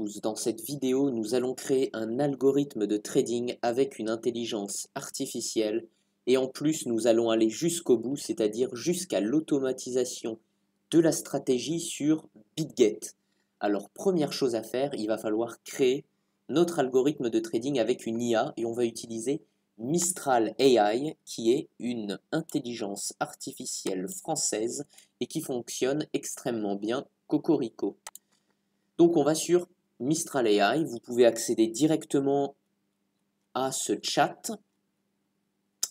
Dans cette vidéo, nous allons créer un algorithme de trading avec une intelligence artificielle et en plus nous allons aller jusqu'au bout, c'est-à-dire jusqu'à l'automatisation de la stratégie sur BitGet. Alors première chose à faire, il va falloir créer notre algorithme de trading avec une IA et on va utiliser Mistral AI qui est une intelligence artificielle française et qui fonctionne extrêmement bien, Cocorico. Donc on va sur Mistral AI, vous pouvez accéder directement à ce chat.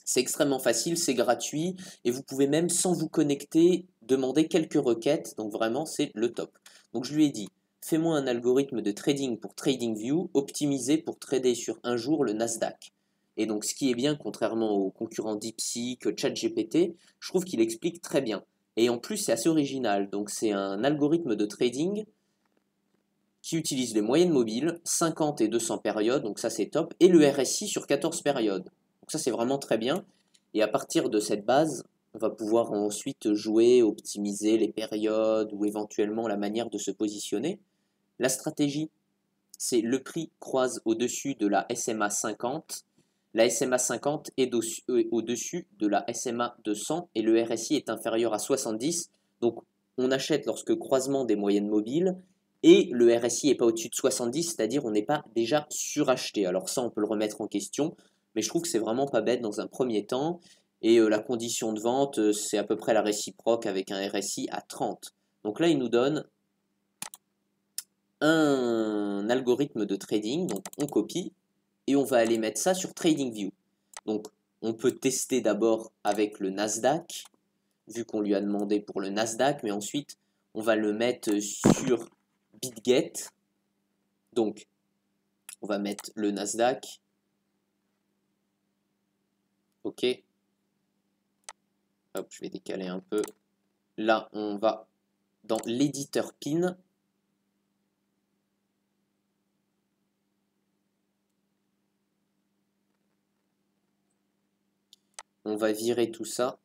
C'est extrêmement facile, c'est gratuit et vous pouvez même sans vous connecter demander quelques requêtes, donc vraiment c'est le top. Donc je lui ai dit, fais-moi un algorithme de trading pour TradingView optimisé pour trader sur un jour le Nasdaq. Et donc ce qui est bien, contrairement aux concurrents DeepSeek, ChatGPT, je trouve qu'il explique très bien. Et en plus c'est assez original, donc c'est un algorithme de trading qui utilise les moyennes mobiles, 50 et 200 périodes, donc ça c'est top, et le RSI sur 14 périodes. Donc ça c'est vraiment très bien. Et à partir de cette base, on va pouvoir ensuite jouer, optimiser les périodes ou éventuellement la manière de se positionner. La stratégie, c'est le prix croise au-dessus de la SMA 50, la SMA 50 est au-dessus de la SMA 200 et le RSI est inférieur à 70. Donc on achète lorsque croisement des moyennes mobiles et le RSI n'est pas au-dessus de 70, c'est-à-dire on n'est pas déjà suracheté. Alors ça on peut le remettre en question, mais je trouve que c'est vraiment pas bête dans un premier temps. Et la condition de vente, c'est à peu près la réciproque avec un RSI à 30. Donc là il nous donne un algorithme de trading, donc on copie et on va aller mettre ça sur TradingView. Donc on peut tester d'abord avec le Nasdaq, vu qu'on lui a demandé pour le Nasdaq, mais ensuite on va le mettre sur BitGet. Donc on va mettre le Nasdaq. Ok. Hop, je vais décaler un peu. Là, on va dans l'éditeur PIN. On va virer tout ça.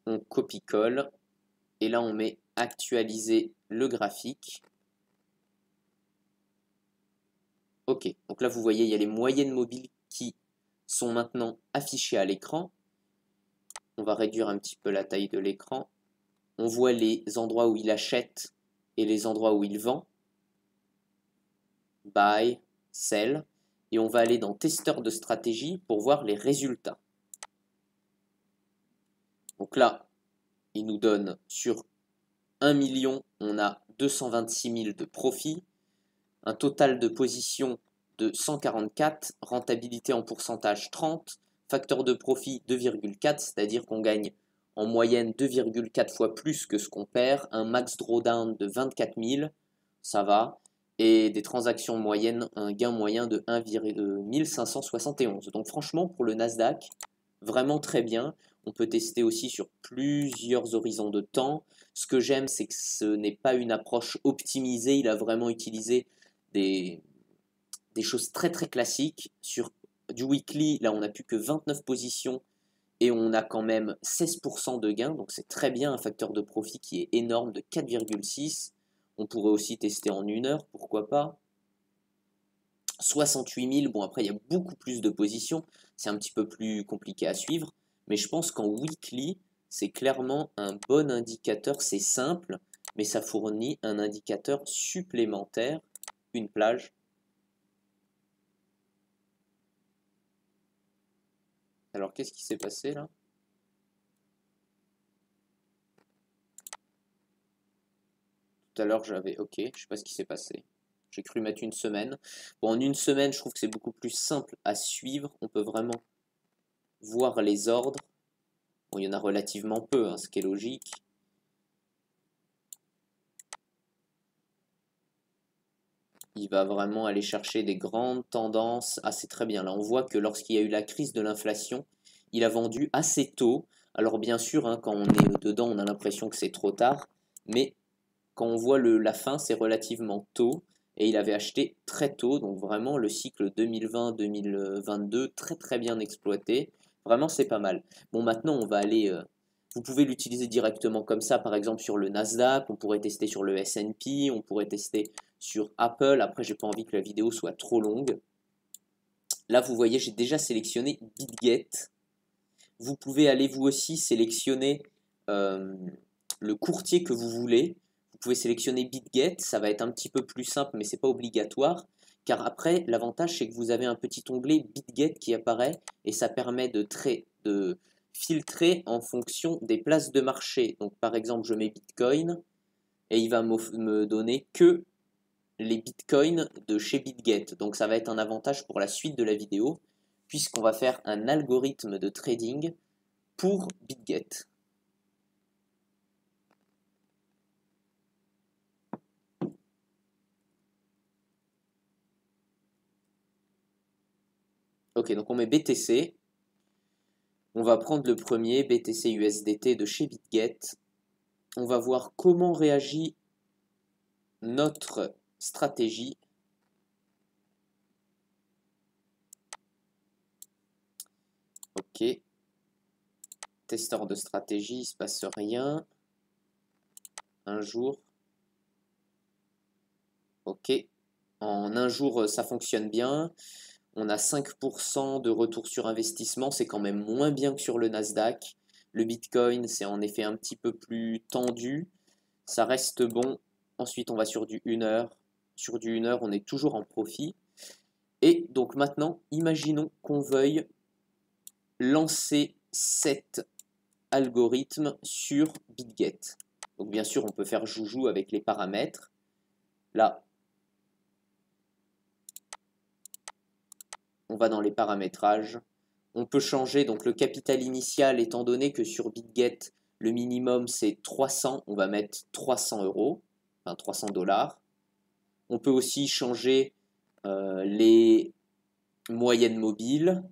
On copie-colle. Et là, on met actualiser le graphique. Ok, donc là, vous voyez, il y a les moyennes mobiles qui sont maintenant affichées à l'écran. On va réduire un petit peu la taille de l'écran. On voit les endroits où il achète et les endroits où il vend. Buy, sell. Et on va aller dans testeur de stratégie pour voir les résultats. Donc là, il nous donne sur 1 million, on a 226 000 de profit, un total de position de 144, rentabilité en pourcentage 30, facteur de profit 2,4, c'est-à-dire qu'on gagne en moyenne 2,4 fois plus que ce qu'on perd, un max drawdown de 24 000, ça va, et des transactions moyennes, un gain moyen de 1,1571. Donc franchement, pour le Nasdaq, vraiment très bien. On peut tester aussi sur plusieurs horizons de temps. Ce que j'aime, c'est que ce n'est pas une approche optimisée. Il a vraiment utilisé des, des choses très très classiques. Sur du weekly, là, on n'a plus que 29 positions et on a quand même 16% de gain. Donc c'est très bien, un facteur de profit qui est énorme de 4,6. On pourrait aussi tester en une heure, pourquoi pas. 68 000, bon après il y a beaucoup plus de positions, c'est un petit peu plus compliqué à suivre, mais je pense qu'en weekly, c'est clairement un bon indicateur, c'est simple, mais ça fournit un indicateur supplémentaire, une plage. Alors qu'est-ce qui s'est passé là? Tout à l'heure j'avais, ok, je sais pas ce qui s'est passé. J'ai cru mettre une semaine. Bon, en une semaine, je trouve que c'est beaucoup plus simple à suivre. On peut vraiment voir les ordres. Bon, il y en a relativement peu, hein, ce qui est logique. Il va vraiment aller chercher des grandes tendances. Ah, c'est très bien. Là, on voit que lorsqu'il y a eu la crise de l'inflation, il a vendu assez tôt. Alors, bien sûr, hein, quand on est dedans, on a l'impression que c'est trop tard. Mais quand on voit la fin, c'est relativement tôt. Et il avait acheté très tôt. Donc, vraiment, le cycle 2020-2022, très très bien exploité. Vraiment, c'est pas mal. Bon, maintenant, on va aller Vous pouvez l'utiliser directement comme ça, par exemple sur le Nasdaq, on pourrait tester sur le S&P, on pourrait tester sur Apple. Après, j'ai pas envie que la vidéo soit trop longue. Là, vous voyez, j'ai déjà sélectionné BitGet. Vous pouvez aller vous aussi sélectionner le courtier que vous voulez. Vous pouvez sélectionner BitGet, ça va être un petit peu plus simple, mais ce n'est pas obligatoire. Car après, l'avantage, c'est que vous avez un petit onglet BitGet qui apparaît et ça permet de filtrer en fonction des places de marché. Donc, par exemple, je mets Bitcoin et il va me donner que les bitcoins de chez BitGet. Donc ça va être un avantage pour la suite de la vidéo, puisqu'on va faire un algorithme de trading pour BitGet. Ok, donc on met BTC. On va prendre le premier, BTC USDT de chez BitGet. On va voir comment réagit notre stratégie. Ok. Testeur de stratégie, il ne se passe rien. Un jour. Ok. En un jour, ça fonctionne bien. On a 5% de retour sur investissement, c'est quand même moins bien que sur le Nasdaq. Le Bitcoin, c'est en effet un petit peu plus tendu. Ça reste bon. Ensuite, on va sur du 1 heure. Sur du 1 heure, on est toujours en profit. Et donc maintenant, imaginons qu'on veuille lancer cet algorithme sur BitGet. Donc bien sûr, on peut faire joujou avec les paramètres. Là, on va dans les paramétrages. On peut changer donc le capital initial, étant donné que sur BitGet, le minimum c'est 300, on va mettre 300 euros, enfin 300 dollars. On peut aussi changer les moyennes mobiles.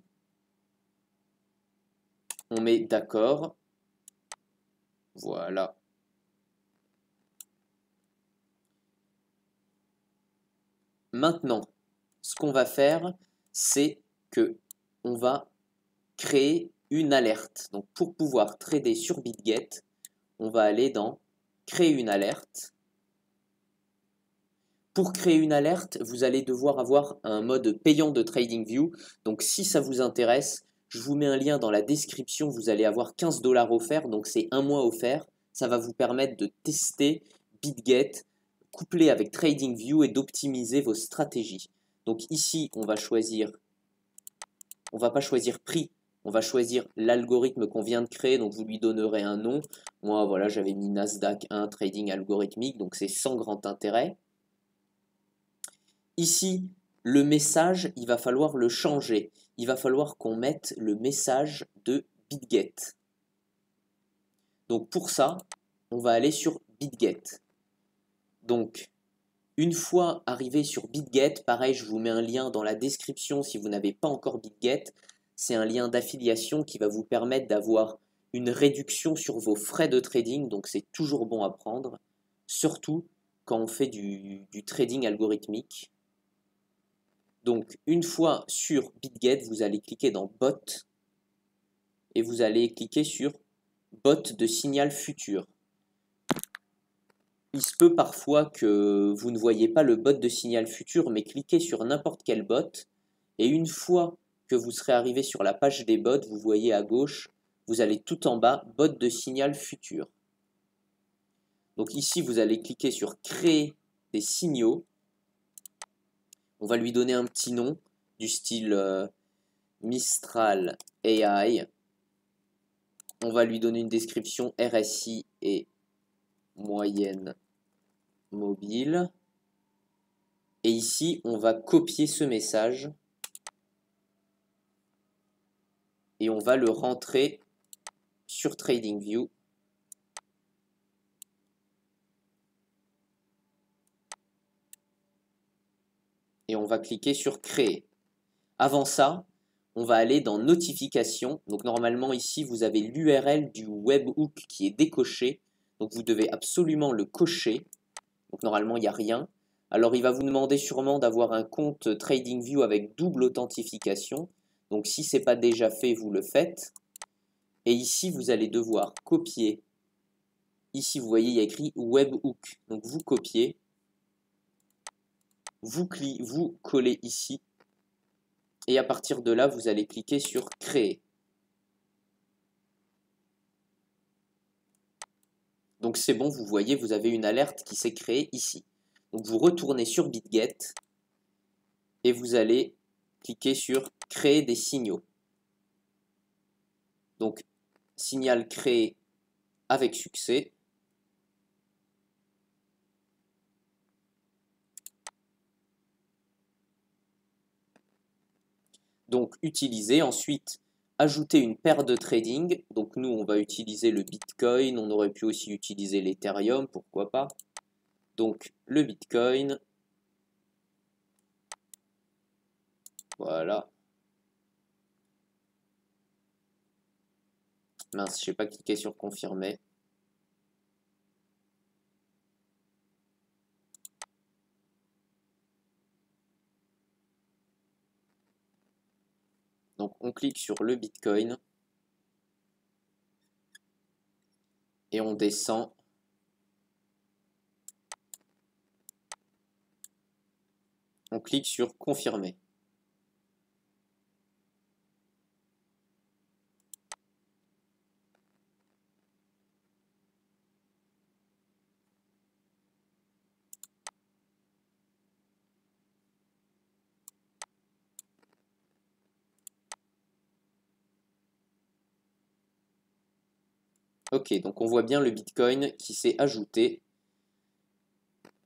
On met d'accord. Voilà. Maintenant, ce qu'on va faire, c'est que on va créer une alerte. Donc pour pouvoir trader sur BitGet, on va aller dans créer une alerte. Pour créer une alerte, vous allez devoir avoir un mode payant de TradingView. Donc si ça vous intéresse, je vous mets un lien dans la description. Vous allez avoir 15 $ offerts, donc c'est un mois offert. Ça va vous permettre de tester BitGet couplé avec TradingView et d'optimiser vos stratégies. Donc ici, on va pas choisir prix, on va choisir l'algorithme qu'on vient de créer, donc vous lui donnerez un nom. Moi, voilà, j'avais mis Nasdaq 1 Trading Algorithmique, donc c'est sans grand intérêt. Ici, le message, il va falloir le changer. Il va falloir qu'on mette le message de BitGet. Donc pour ça, on va aller sur BitGet. Donc, une fois arrivé sur BitGet, pareil, je vous mets un lien dans la description si vous n'avez pas encore BitGet. C'est un lien d'affiliation qui va vous permettre d'avoir une réduction sur vos frais de trading, donc c'est toujours bon à prendre, surtout quand on fait du trading algorithmique. Donc, une fois sur BitGet, vous allez cliquer dans Bot et vous allez cliquer sur Bot de signal futur. Il se peut parfois que vous ne voyez pas le bot de signal futur, mais cliquez sur n'importe quel bot et une fois que vous serez arrivé sur la page des bots, vous voyez à gauche, vous allez tout en bas, bot de signal futur. Donc ici, vous allez cliquer sur créer des signaux. On va lui donner un petit nom du style Mistral AI. On va lui donner une description RSI et moyenne mobile. Et ici, on va copier ce message et on va le rentrer sur TradingView. Et on va cliquer sur créer. Avant ça, on va aller dans notification. Donc normalement ici, vous avez l'URL du webhook qui est décoché. Donc vous devez absolument le cocher. Donc normalement, il n'y a rien. Alors il va vous demander sûrement d'avoir un compte TradingView avec double authentification. Donc si ce n'est pas déjà fait, vous le faites. Et ici, vous allez devoir copier. Ici, vous voyez, il y a écrit webhook. Donc, vous copiez, vous collez ici. Et à partir de là, vous allez cliquer sur créer. Donc, c'est bon, vous voyez, vous avez une alerte qui s'est créée ici. Donc, vous retournez sur BitGet et vous allez cliquer sur créer des signaux. Donc, signal créé avec succès. Donc, utiliser. Ensuite, ajouter une paire de trading. Donc, nous, on va utiliser le Bitcoin. On aurait pu aussi utiliser l'Ethereum, pourquoi pas. Donc, le Bitcoin. Voilà. Mince, je n'ai pas cliqué sur confirmer. Donc, on clique sur le Bitcoin. Et on descend. On clique sur confirmer. Ok, donc on voit bien le Bitcoin qui s'est ajouté.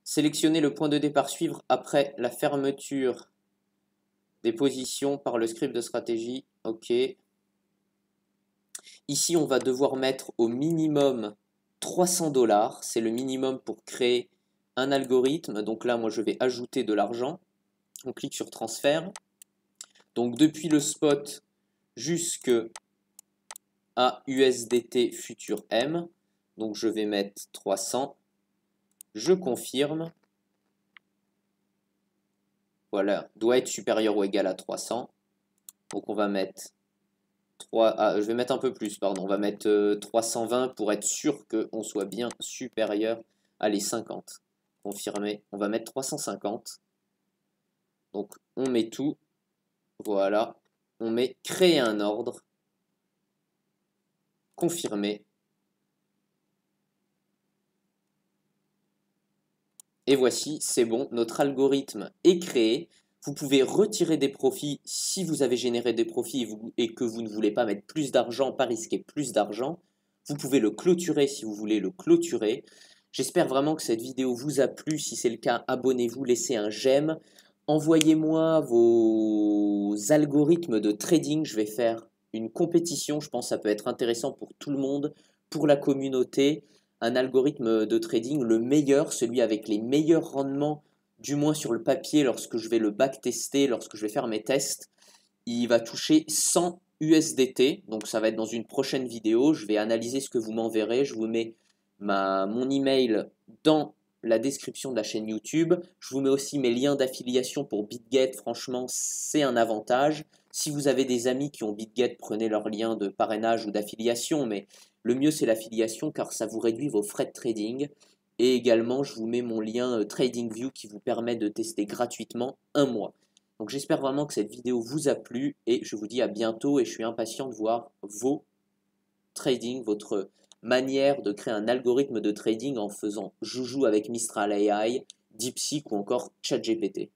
Sélectionnez le point de départ suivre après la fermeture des positions par le script de stratégie. Ok. Ici, on va devoir mettre au minimum 300 $. C'est le minimum pour créer un algorithme. Donc là, moi, je vais ajouter de l'argent. On clique sur transfert. Donc depuis le spot jusque à USDT futur M. Donc je vais mettre 300. Je confirme. Voilà, doit être supérieur ou égal à 300. Donc on va mettre 3, je vais mettre un peu plus, pardon. On va mettre 320 pour être sûr qu'on soit bien supérieur à les 50. Confirmer, on va mettre 350. Donc on met tout. Voilà. On met créer un ordre. Confirmer. Et voici, c'est bon, notre algorithme est créé. Vous pouvez retirer des profits si vous avez généré des profits et que vous ne voulez pas mettre plus d'argent, pas risquer plus d'argent. Vous pouvez le clôturer si vous voulez le clôturer. J'espère vraiment que cette vidéo vous a plu. Si c'est le cas, abonnez-vous, laissez un j'aime. Envoyez-moi vos algorithmes de trading. Je vais faire une compétition. Je pense que ça peut être intéressant pour tout le monde, pour la communauté. Un algorithme de trading, le meilleur, celui avec les meilleurs rendements, du moins sur le papier, lorsque je vais le backtester, lorsque je vais faire mes tests, il va toucher 100 USDT. Donc ça va être dans une prochaine vidéo. Je vais analyser ce que vous m'enverrez. Je vous mets mon email dans la description de la chaîne YouTube. Je vous mets aussi mes liens d'affiliation pour BitGet. Franchement, c'est un avantage. Si vous avez des amis qui ont BitGet, prenez leur lien de parrainage ou d'affiliation. Mais le mieux, c'est l'affiliation car ça vous réduit vos frais de trading. Et également, je vous mets mon lien TradingView qui vous permet de tester gratuitement un mois. Donc j'espère vraiment que cette vidéo vous a plu et je vous dis à bientôt et je suis impatient de voir vos trading, votre manière de créer un algorithme de trading en faisant joujou avec Mistral AI, DeepSeek ou encore ChatGPT.